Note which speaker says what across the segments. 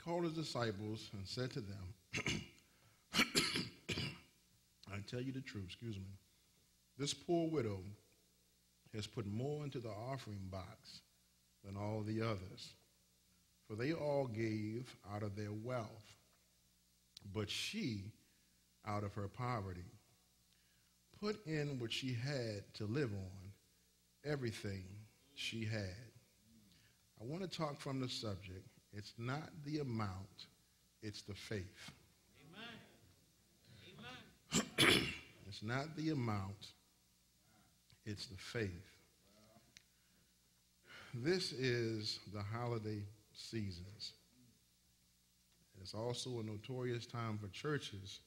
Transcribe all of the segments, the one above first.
Speaker 1: called his disciples and said to them, I tell you the truth, excuse me. This poor widow has put more into the offering box than all the others, for they all gave out of their wealth, but she, out of her poverty, put in what she had to live on, everything she had. I want to talk from the subject. It's not the amount, it's the faith. Amen. Amen. It's not the amount, it's the faith. This is the holiday seasons. It's also a notorious time for churches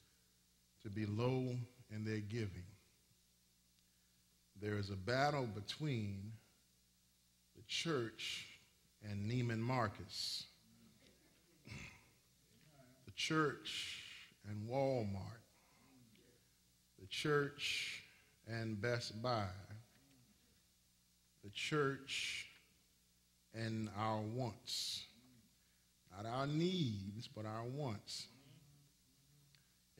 Speaker 1: to be low in their giving. There is a battle between the church and Neiman Marcus, the church and Walmart, the church and Best Buy, the church and our wants. Not our needs, but our wants.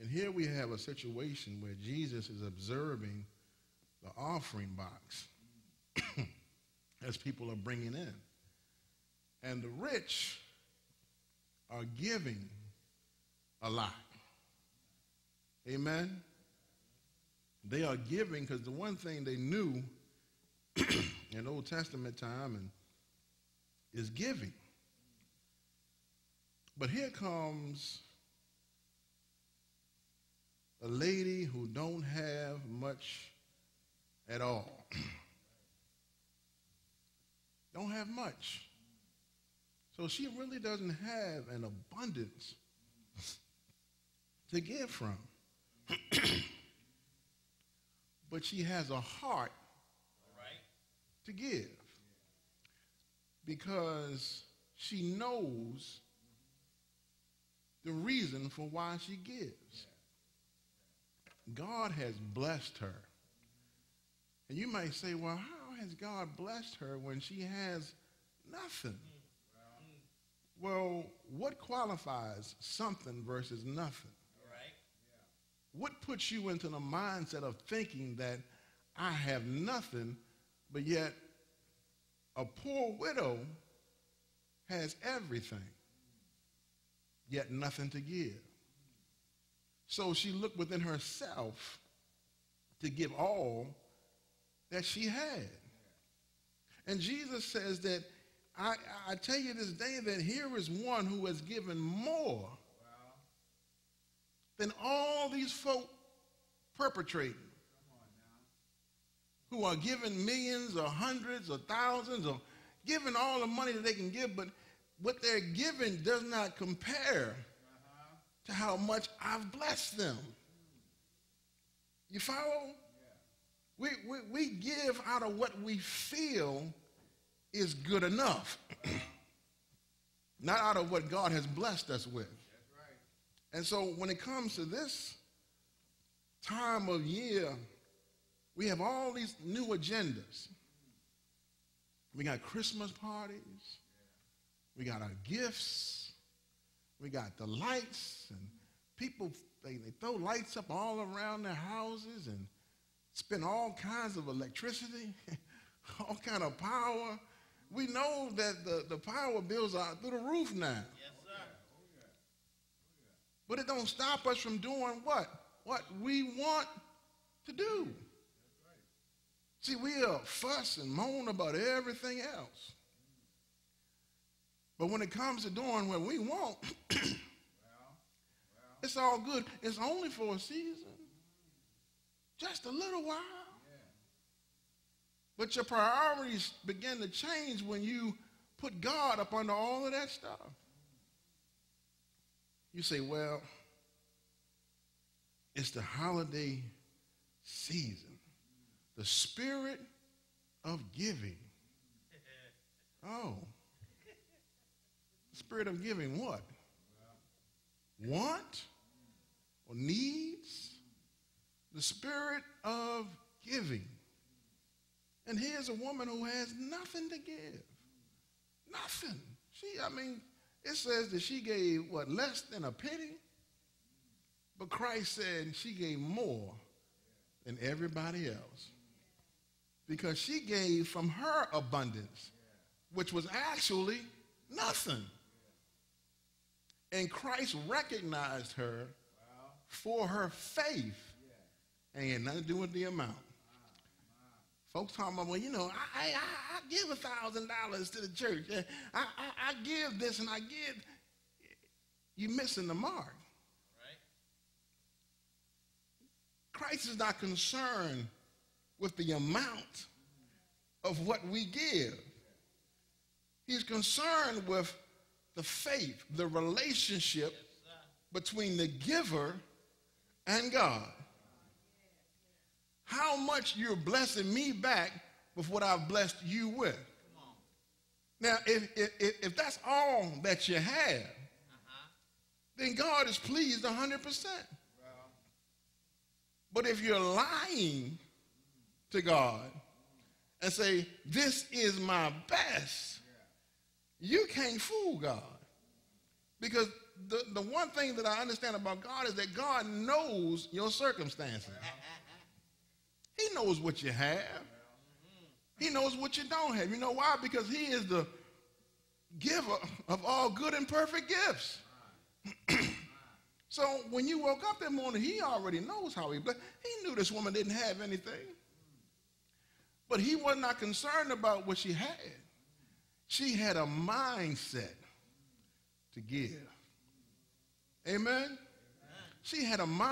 Speaker 1: And here we have a situation where Jesus is observing the offering box as people are bringing in. And the rich are giving a lot. Amen? They are giving because the one thing they knew in Old Testament time is giving. But here comes a lady who don't have much at all. Don't have much. So she really doesn't have an abundance to give from. But she has a heart to give because she knows the reason for why she gives. God has blessed her. And you might say, well, how has God blessed her when she has nothing? Well, what qualifies something versus nothing? What puts you into the mindset of thinking that I have nothing, but yet a poor widow has everything, yet nothing to give? So she looked within herself to give all that she had. And Jesus says that I tell you this day that here is one who has given more than all these folk perpetrating, who are giving millions or hundreds or thousands or giving all the money that they can give, but what they're giving does not compare to how much I've blessed them. You follow? We give out of what we feel is good enough, not out of what God has blessed us with. And so when it comes to this time of year, we have all these new agendas. We got Christmas parties. We got our gifts. We got the lights. And people, they throw lights up all around their houses and spend all kinds of electricity, all kind of power. We know that the power bills are through the roof now. Yes, sir. But it don't stop us from doing what? What we want to do. See, we'll fuss and moan about everything else. But when it comes to doing what we want, it's all good. It's only for a season. Just a little while. But your priorities begin to change when you put God up under all of that stuff. You say, well, it's the holiday season. The spirit of giving. Oh. The spirit of giving what? Want or needs? The spirit of giving. And here's a woman who has nothing to give. Nothing. it says that she gave, what, less than a penny? But Christ said she gave more than everybody else because she gave from her abundance, which was actually nothing. And Christ recognized her for her faith. And had nothing to do with the amount. Folks talking about, well, you know, I give $1,000 to the church. I give this and I give. You're missing the mark. Right. Christ is not concerned with the amount of what we give. He's concerned with the faith, the relationship between the giver and God. How much you're blessing me back with what I've blessed you with. Now, if that's all that you have, then God is pleased 100%. But if you're lying to God and say, this is my best, you can't fool God. Because the one thing that I understand about God is that God knows your circumstances. He knows what you have. He knows what you don't have. You know why? Because he is the giver of all good and perfect gifts. So when you woke up that morning, he already knows how he blessed. He knew this woman didn't have anything. But he was not concerned about what she had. She had a mindset to give. Amen? She had a mind.